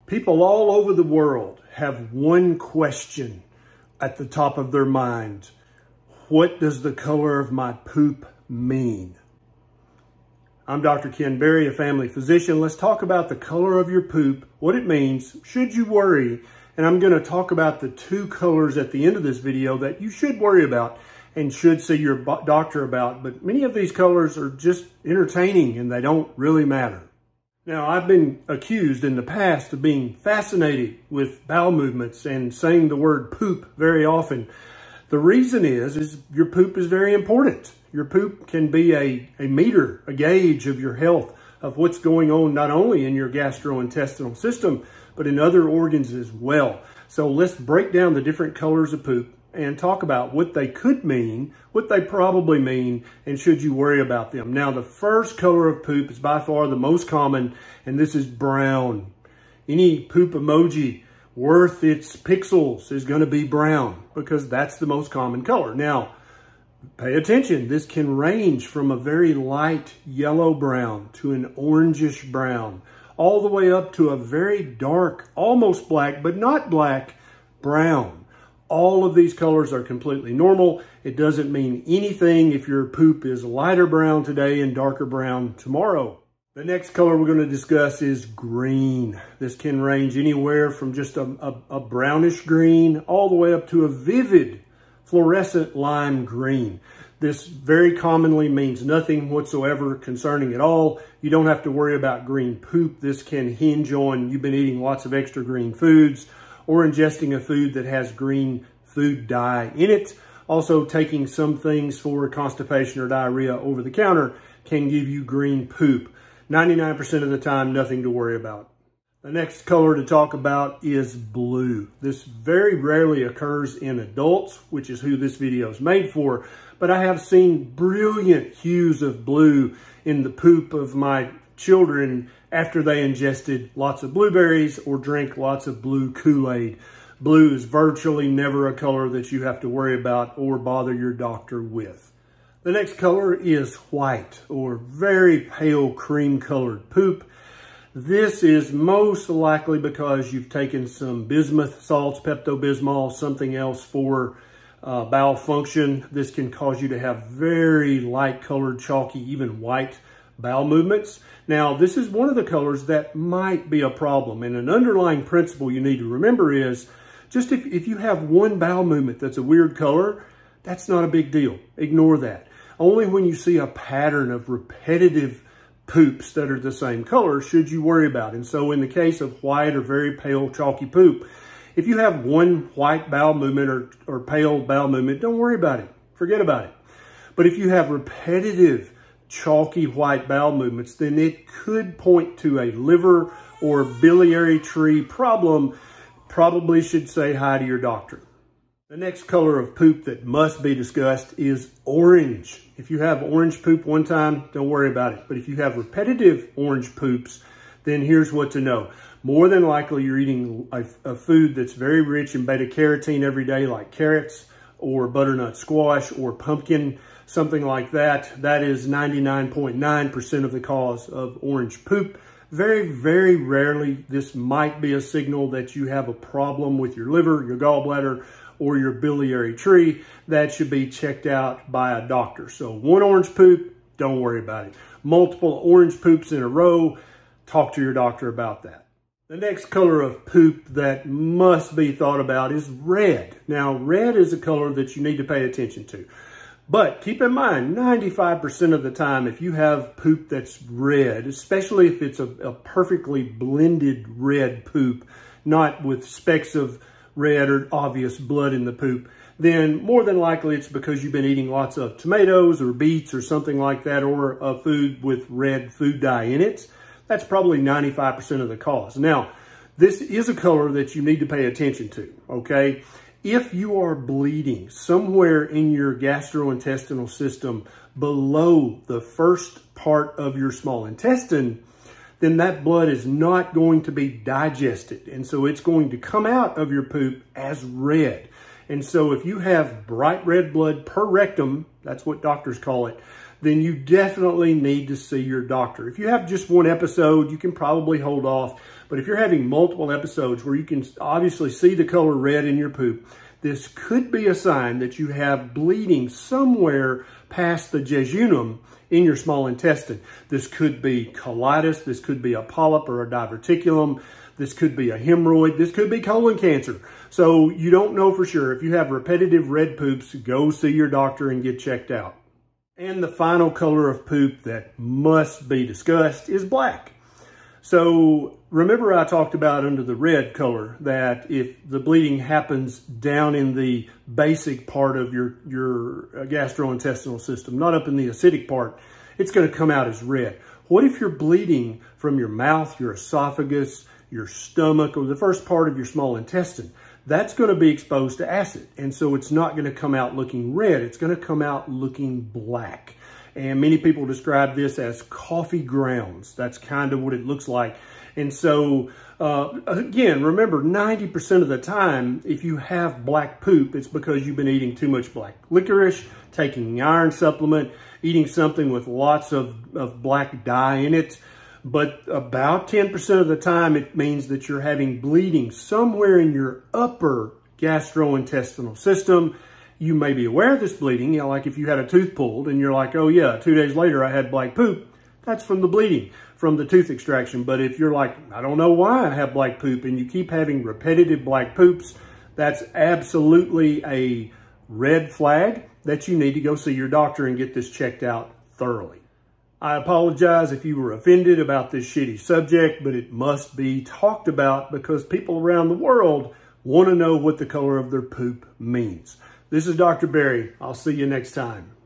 People all over the world have one question at the top of their mind. What does the color of my poop mean? I'm Dr. Ken Berry, a family physician. Let's talk about the color of your poop, what it means, should you worry, and I'm going to talk about the two colors at the end of this video that you should worry about and should see your doctor about. But many of these colors are just entertaining and they don't really matter. Now, I've been accused in the past of being fascinated with bowel movements and saying the word poop very often. The reason is your poop is very important. Your poop can be a meter, a gauge of your health, of what's going on not only in your gastrointestinal system, but in other organs as well. So let's break down the different colors of poop and talk about what they could mean, what they probably mean, and should you worry about them. Now, the first color of poop is by far the most common, and this is brown. Any poop emoji worth its pixels is going to be brown because that's the most common color. Now, pay attention. This can range from a very light yellow brown to an orangish brown, all the way up to a very dark, almost black, but not black, brown. All of these colors are completely normal. It doesn't mean anything if your poop is lighter brown today and darker brown tomorrow. The next color we're going to discuss is green. This can range anywhere from just a brownish green all the way up to a vivid fluorescent lime green. This very commonly means nothing whatsoever concerning at all. You don't have to worry about green poop. This can hinge on you've been eating lots of extra green foods or ingesting a food that has green food dye in it. Also, taking some things for constipation or diarrhea over the counter can give you green poop. 99% of the time, nothing to worry about. The next color to talk about is blue. This very rarely occurs in adults, which is who this video is made for, but I have seen brilliant hues of blue in the poop of my children after they ingested lots of blueberries or drank lots of blue Kool-Aid. Blue is virtually never a color that you have to worry about or bother your doctor with. The next color is white or very pale cream colored poop. This is most likely because you've taken some bismuth salts, Pepto-Bismol, something else for bowel function. This can cause you to have very light colored, chalky, even white bowel movements. Now, this is one of the colors that might be a problem. And an underlying principle you need to remember is just if you have one bowel movement that's a weird color, that's not a big deal. Ignore that. Only when you see a pattern of repetitive poops that are the same color should you worry about. And so in the case of white or very pale chalky poop, if you have one white bowel movement or pale bowel movement, don't worry about it. Forget about it. But if you have repetitive chalky white bowel movements, then it could point to a liver or biliary tree problem. Probably should say hi to your doctor. The next color of poop that must be discussed is orange. If you have orange poop one time, don't worry about it. But if you have repetitive orange poops, then here's what to know. More than likely, you're eating a food that's very rich in beta-carotene every day, like carrots or butternut squash or pumpkin, something like that. That is 99.9% of the cause of orange poop. Very, very rarely, this might be a signal that you have a problem with your liver, your gallbladder, or your biliary tree. That should be checked out by a doctor. So one orange poop, don't worry about it. Multiple orange poops in a row, talk to your doctor about that. The next color of poop that must be thought about is red. Now, red is a color that you need to pay attention to. But keep in mind, 95% of the time, if you have poop that's red, especially if it's a perfectly blended red poop, not with specks of red or obvious blood in the poop, then more than likely it's because you've been eating lots of tomatoes or beets or something like that, or a food with red food dye in it. That's probably 95% of the cause. Now, this is a color that you need to pay attention to, okay? If you are bleeding somewhere in your gastrointestinal system below the first part of your small intestine, then that blood is not going to be digested. And so it's going to come out of your poop as red. And so if you have bright red blood per rectum, that's what doctors call it, then you definitely need to see your doctor. If you have just one episode, you can probably hold off. But if you're having multiple episodes where you can obviously see the color red in your poop, this could be a sign that you have bleeding somewhere past the jejunum in your small intestine. This could be colitis. This could be a polyp or a diverticulum. This could be a hemorrhoid. This could be colon cancer. So you don't know for sure. If you have repetitive red poops, go see your doctor and get checked out. And the final color of poop that must be discussed is black. So remember I talked about under the red color that if the bleeding happens down in the basic part of your gastrointestinal system, not up in the acidic part, it's going to come out as red. What if you're bleeding from your mouth, your esophagus, your stomach, or the first part of your small intestine? That's going to be exposed to acid. And so it's not going to come out looking red. It's going to come out looking black. And many people describe this as coffee grounds. That's kind of what it looks like. And so, again, remember, 90% of the time, if you have black poop, it's because you've been eating too much black licorice, taking an iron supplement, eating something with lots of black dye in it. But about 10% of the time, it means that you're having bleeding somewhere in your upper gastrointestinal system. You may be aware of this bleeding, you know, like if you had a tooth pulled and you're like, oh yeah, 2 days later I had black poop. That's from the bleeding, from the tooth extraction. But if you're like, I don't know why I have black poop, and you keep having repetitive black poops, that's absolutely a red flag that you need to go see your doctor and get this checked out thoroughly. I apologize if you were offended about this shitty subject, but it must be talked about because people around the world want to know what the color of their poop means. This is Dr. Berry. I'll see you next time.